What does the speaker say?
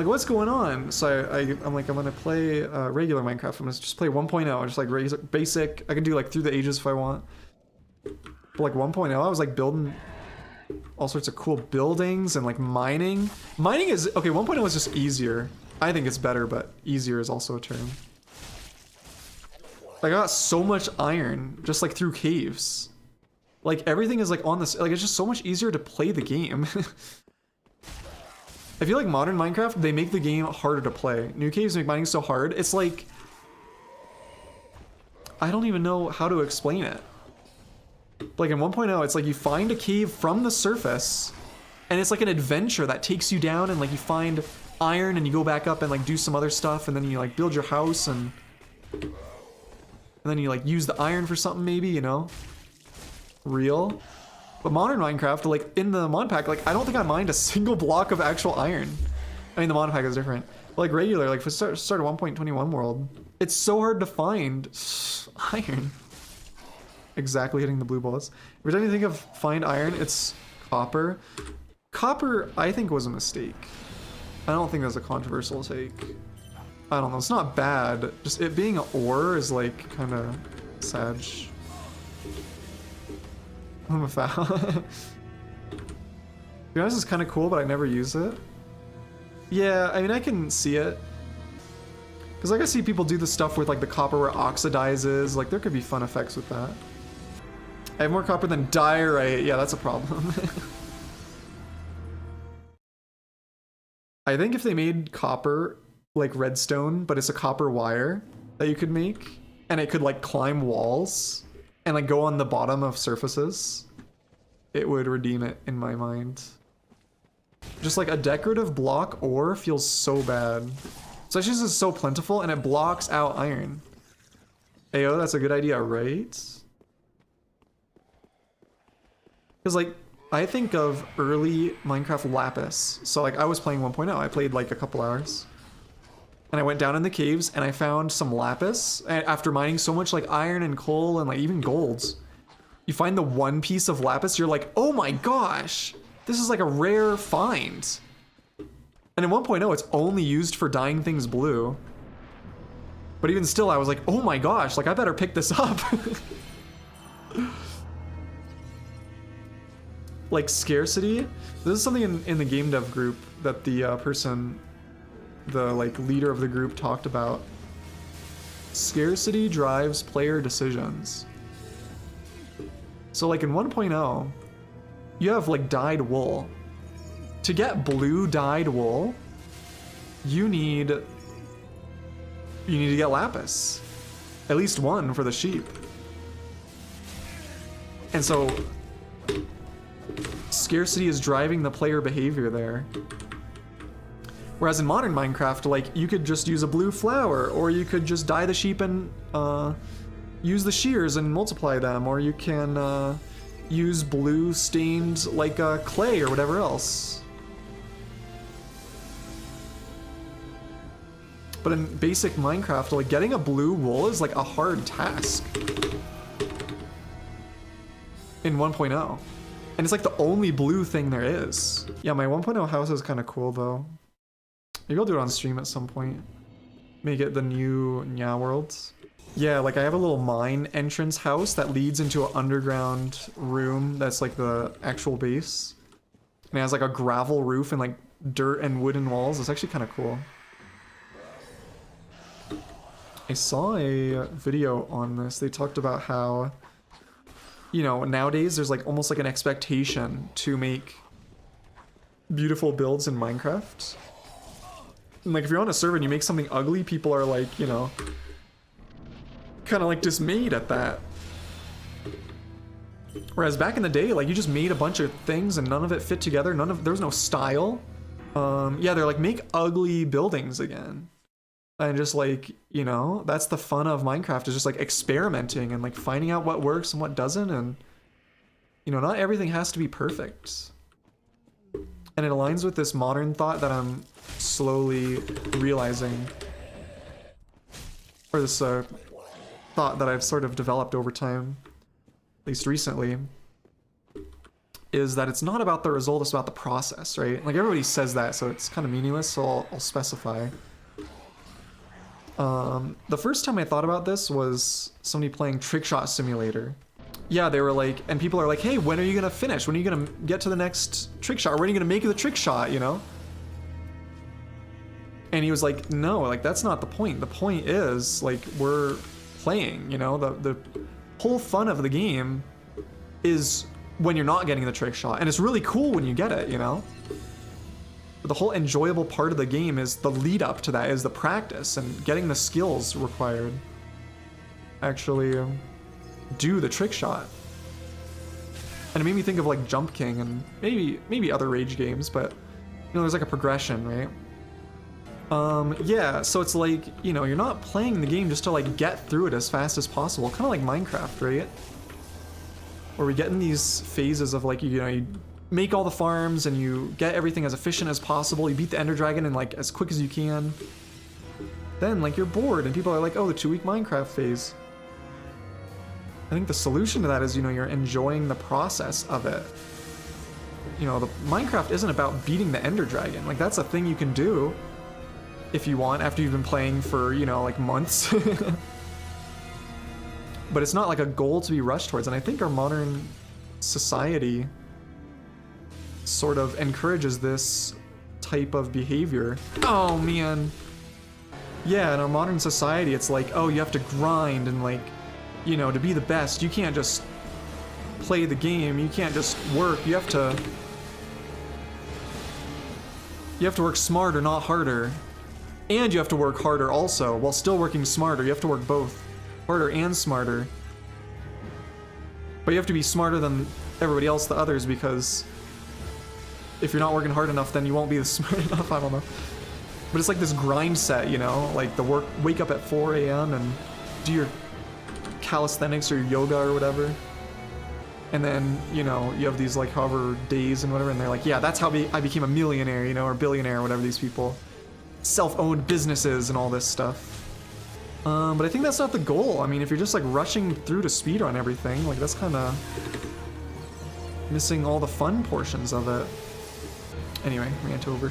Like, what's going on? So I'm like, I'm gonna play regular Minecraft. I'm gonna just play 1.0, just like basic. I can do like through the ages if I want. But like 1.0, I was like building all sorts of cool buildings and like mining. Mining is, okay, 1.0 is just easier. I think it's better, but easier is also a term. I got so much iron just like through caves. Like everything is like on this, like it's just so much easier to play the game. I feel like modern Minecraft, they make the game harder to play. New caves make mining so hard. It's like, I don't even know how to explain it. Like in 1.0, it's like you find a cave from the surface and it's like an adventure that takes you down and like you find iron and you go back up and like do some other stuff and then you like build your house and then you like use the iron for something maybe, you know? Real. But modern Minecraft, like in the mod pack, like I don't think I mined a single block of actual iron. I mean, the mod pack is different. But like regular, like for start of 1.21 world, it's so hard to find iron. Exactly hitting the blue bullets. Every time you think of find iron, it's copper. Copper, I think, was a mistake. I don't think that's a controversial take. I don't know. It's not bad. Just it being an ore is like kind of sad. I'm a foul. To be honest, it's kind of cool, but I never use it. Yeah, I mean, I can see it. Because like I see people do the stuff with like the copper where it oxidizes. Like there could be fun effects with that. I have more copper than diorite. Yeah, that's a problem. I think if they made copper like redstone, but it's a copper wire that you could make, and it could like climb walls and like go on the bottom of surfaces, it would redeem it in my mind. Just like a decorative block ore feels so bad. Especially because it's so plentiful and it blocks out iron. Ayo, that's a good idea, right? Because like, I think of early Minecraft lapis. So like I was playing 1.0, I played like a couple hours. And I went down in the caves and I found some lapis. After mining so much like iron and coal and like even golds. You find the one piece of lapis, you're like, oh my gosh, this is like a rare find. And in 1.0, it's only used for dyeing things blue. But even still, I was like, oh my gosh, like I better pick this up. Like Scarcity, this is something in the game dev group that the the like leader of the group talked about. Scarcity drives player decisions. So like in 1.0, you have like dyed wool. To get blue dyed wool, you need to get lapis. At least one for the sheep. And so scarcity is driving the player behavior there. Whereas in modern Minecraft, like you could just use a blue flower, or you could just dye the sheep and use the shears and multiply them, or you can use blue stained like clay or whatever else. But in basic Minecraft, like getting a blue wool is like a hard task in 1.0. And it's like the only blue thing there is. Yeah, my 1.0 house is kind of cool though. Maybe I'll do it on stream at some point. Make it the new Nya world. Yeah, like I have a little mine entrance house that leads into an underground room that's like the actual base. And it has like a gravel roof and like dirt and wooden walls. It's actually kind of cool. I saw a video on this. They talked about how, you know, nowadays there's like almost like an expectation to make beautiful builds in Minecraft. And like if you're on a server and you make something ugly, people are like, you know, kind of like dismayed at that. Whereas back in the day, like you just made a bunch of things and none of it fit together. There was no style. Yeah, they're like, make ugly buildings again. And just like, you know, that's the fun of Minecraft, is just like experimenting and like finding out what works and what doesn't. And, you know, not everything has to be perfect. And it aligns with this modern thought that I'm slowly realizing. Or this thought that I've sort of developed over time, at least recently. is that it's not about the result, it's about the process, right? Like everybody says that, so it's kind of meaningless, so I'll specify. The first time I thought about this was somebody playing Trick Shot Simulator. Yeah, they were like, and people are like, hey, when are you gonna finish? When are you gonna get to the next trick shot? Or when are you gonna make the trick shot, you know? And he was like, no, like that's not the point. The point is, like, we're playing, you know? The whole fun of the game is when you're not getting the trick shot. And it's really cool when you get it, you know? But the whole enjoyable part of the game is the lead up to that, is the practice and getting the skills required. Actually, do the trick shot. And it made me think of like Jump King and maybe other Rage games, but you know, there's like a progression, right? Yeah, so it's like, you know, you're not playing the game just to like get through it as fast as possible, kind of like Minecraft, right? Where we get in these phases of like, you know, you make all the farms and you get everything as efficient as possible, you beat the Ender Dragon in like as quick as you can. Then like you're bored and people are like, oh, the 2-week Minecraft phase. I think the solution to that is, you know, you're enjoying the process of it. You know, the Minecraft isn't about beating the Ender Dragon. Like, that's a thing you can do if you want after you've been playing for, you know, like months. But it's not like a goal to be rushed towards. And I think our modern society sort of encourages this type of behavior. Oh, man. Yeah, in our modern society, it's like, oh, you have to grind and like, you know, to be the best, you can't just play the game, you can't just work, you have to work smarter, not harder. And you have to work harder also, while still working smarter. You have to work both, harder and smarter. But you have to be smarter than everybody else, the others, because if you're not working hard enough, then you won't be smart enough, I don't know. But it's like this grind set, you know, like the wake up at 4 a.m. and do your calisthenics or yoga or whatever, and then, you know, you have these like however days and whatever, and they're like, yeah, that's how I became a millionaire, you know, or billionaire or whatever, these people, self-owned businesses and all this stuff. But I think that's not the goal. I mean, if you're just like rushing through to speedrun everything, like that's kind of missing all the fun portions of it. Anyway, rant over.